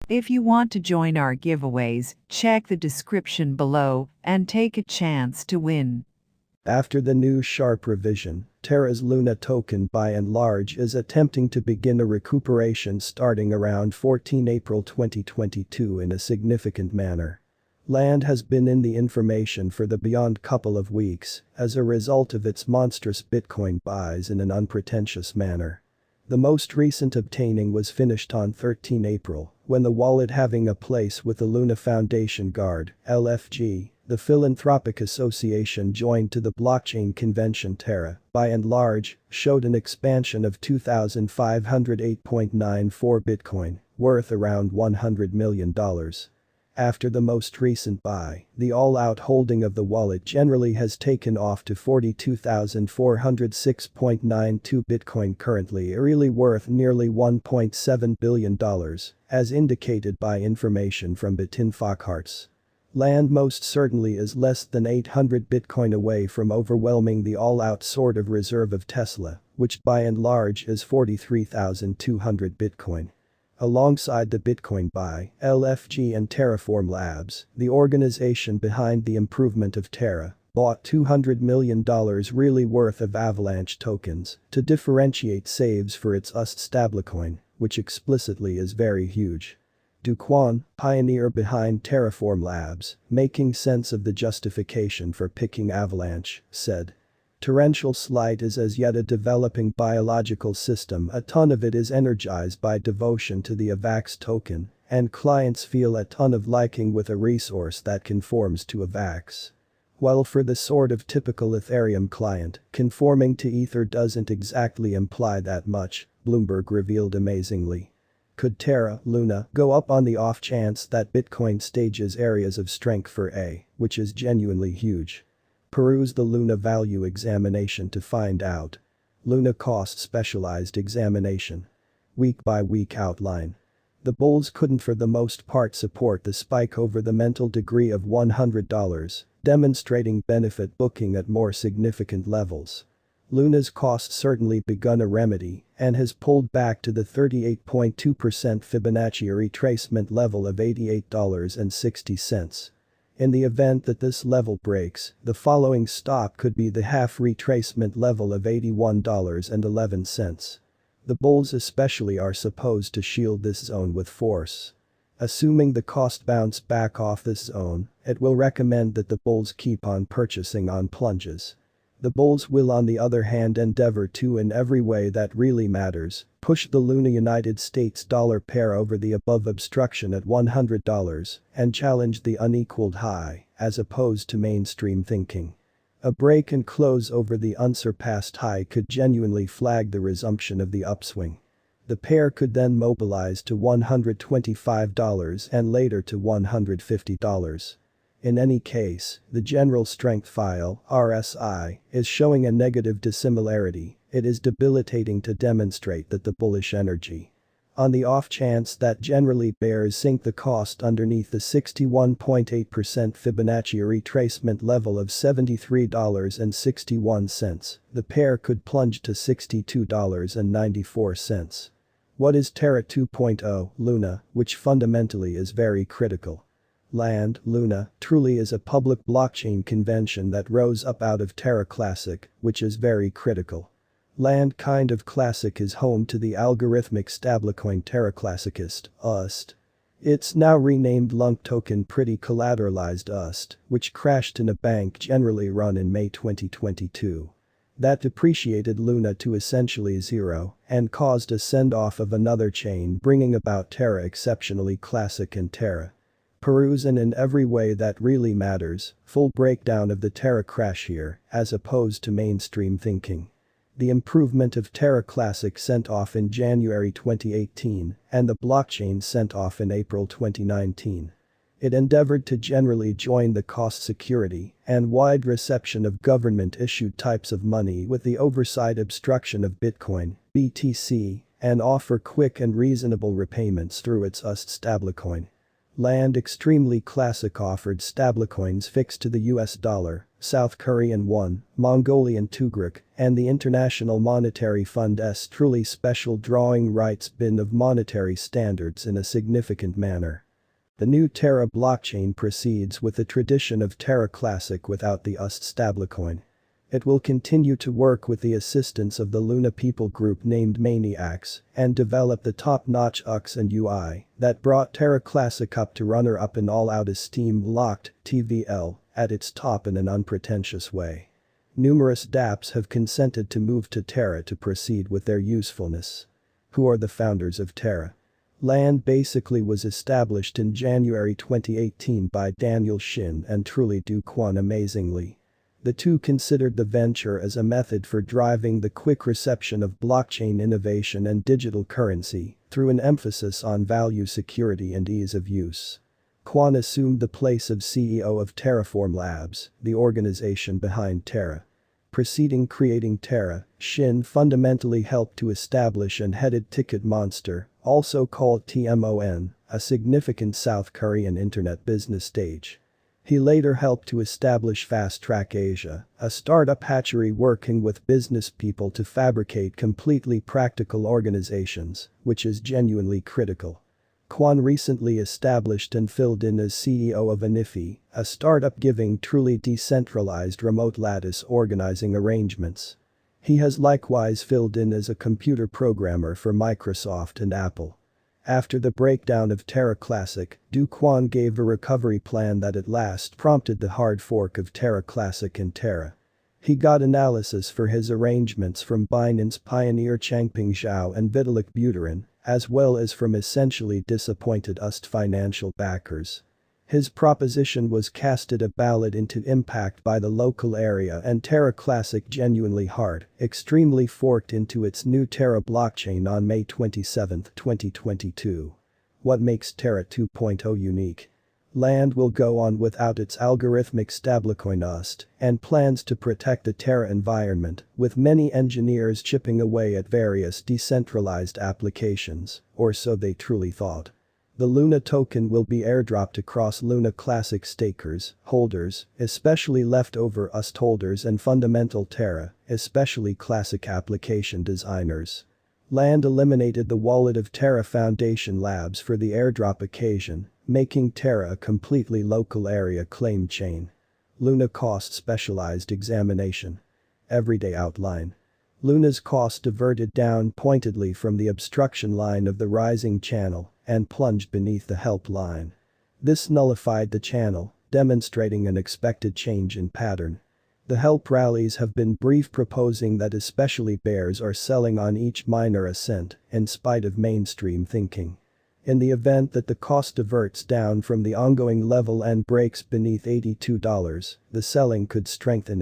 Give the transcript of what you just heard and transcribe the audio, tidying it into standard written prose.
If you want to join our giveaways, check the description below and take a chance to win. After the new sharp revision, Terra's Luna token by and large is attempting to begin a recuperation starting around 14 April 2022 in a significant manner. Land has been in the information for the beyond couple of weeks as a result of its monstrous Bitcoin buys in an unpretentious manner. The most recent obtaining was finished on 13 April, when the wallet having a place with the Luna Foundation Guard, LFG, the philanthropic association joined to the blockchain convention TERRA, by and large, showed an expansion of 2,508.94 Bitcoin, worth around $100 million. After the most recent buy, the all-out holding of the wallet generally has taken off to 42,406.92 Bitcoin, currently really worth nearly $1.7 billion, as indicated by information from Bitinfocharts. Land most certainly is less than 800 Bitcoin away from overwhelming the all-out sort of reserve of Tesla, which by and large is 43,200 Bitcoin. Alongside the Bitcoin buy, LFG and Terraform Labs, the organization behind the improvement of Terra, bought $200 million really worth of Avalanche tokens to differentiate saves for its UST stablecoin, which explicitly is very huge. Duquan, pioneer behind Terraform Labs, making sense of the justification for picking Avalanche, said. Torrential Slide is as yet a developing biological system. A ton of it is energized by devotion to the AVAX token, and clients feel a ton of liking with a resource that conforms to AVAX. While for the sort of typical Ethereum client, conforming to Ether doesn't exactly imply that much, Bloomberg revealed amazingly. Could Terra, Luna, go up on the off chance that Bitcoin stages areas of strength for A, which is genuinely huge? Peruse the Luna value examination to find out. Luna cost specialized examination. Week by week outline. The bulls couldn't for the most part support the spike over the mental degree of $100, demonstrating benefit booking at more significant levels. Luna's cost certainly begun a remedy and has pulled back to the 38.2% Fibonacci retracement level of $88.60. In the event that this level breaks, the following stop could be the half retracement level of $81.11. The bulls especially are supposed to shield this zone with force. Assuming the cost bounce back off this zone, it will recommend that the bulls keep on purchasing on plunges. The bulls will on the other hand endeavor to in every way that really matters, push the Luna United States dollar pair over the above obstruction at $100 and challenge the unequaled high, as opposed to mainstream thinking. A break and close over the unsurpassed high could genuinely flag the resumption of the upswing. The pair could then mobilize to $125 and later to $150. In any case, the general strength file, RSI, is showing a negative dissimilarity. It is debilitating to demonstrate that the bullish energy. On the off chance that generally bears sink the cost underneath the 61.8% Fibonacci retracement level of $73.61, the pair could plunge to $62.94. What is Terra 2.0, Luna, which fundamentally is very critical? Land, Luna, truly is a public blockchain convention that rose up out of Terra Classic, which is very critical. Land kind of classic is home to the algorithmic stablecoin Terra Classicist, UST. It's now renamed Lunk Token Pretty Collateralized UST, which crashed in a bank generally run in May 2022. That depreciated Luna to essentially zero and caused a send-off of another chain, bringing about Terra exceptionally classic and Terra. Peruse and in every way that really matters, full breakdown of the Terra crash here, as opposed to mainstream thinking. The improvement of Terra Classic sent off in January 2018 and the blockchain sent off in April 2019. It endeavored to generally join the cost security and wide reception of government-issued types of money with the oversight obstruction of Bitcoin, BTC, and offer quick and reasonable repayments through its UST stablecoin. Land Extremely Classic offered stablecoins fixed to the US dollar, South Korean won, Mongolian tugruk, and the International Monetary Fund's truly special drawing rights bin of monetary standards in a significant manner. The new TERRA blockchain proceeds with the tradition of TERRA Classic without the UST stablecoin. It will continue to work with the assistance of the Luna people group named Maniacs and develop the top-notch UX and UI that brought TERRA Classic up to runner-up in all-out esteem locked TVL at its top in an unpretentious way. Numerous dApps have consented to move to TERRA to proceed with their usefulness. Who are the founders of TERRA? Land basically was established in January 2018 by Daniel Shin and Truly Do Kwon amazingly. The two considered the venture as a method for driving the quick reception of blockchain innovation and digital currency through an emphasis on value security and ease of use. Kwon assumed the place of CEO of Terraform Labs, the organization behind TERRA. Preceding creating TERRA, Shin fundamentally helped to establish and headed Ticket Monster, also called TMON, a significant South Korean internet business stage. He later helped to establish Fast Track Asia, a startup hatchery working with business people to fabricate completely practical organizations, which is genuinely critical. Kwon recently established and filled in as CEO of Anifi, a startup giving truly decentralized remote lattice organizing arrangements. He has likewise filled in as a computer programmer for Microsoft and Apple. After the breakdown of TERRA Classic, Do Kwon gave a recovery plan that at last prompted the hard fork of TERRA Classic and TERRA. He got analysis for his arrangements from Binance pioneer Changping Zhao and Vitalik Buterin, as well as from essentially disappointed UST financial backers. His proposition was casted a ballot into impact by the local area and TERRA Classic genuinely hard, extremely forked into its new TERRA blockchain on May 27, 2022. What makes TERRA 2.0 unique? Land will go on without its algorithmic stablecoin UST and plans to protect the TERRA environment, with many engineers chipping away at various decentralized applications, or so they truly thought. The Luna token will be airdropped across Luna Classic stakers, holders, especially leftover UST holders and fundamental TERRA, especially classic application designers. Land eliminated the wallet of TERRA Foundation Labs for the airdrop occasion, making TERRA a completely local area claim chain. Luna cost specialized examination. Everyday outline. Luna's cost diverted down pointedly from the obstruction line of the rising channel and plunged beneath the help line. This nullified the channel, demonstrating an expected change in pattern. The help rallies have been brief, proposing that especially bears are selling on each minor ascent in spite of mainstream thinking. In the event that the cost diverts down from the ongoing level and breaks beneath $82, the selling could strengthen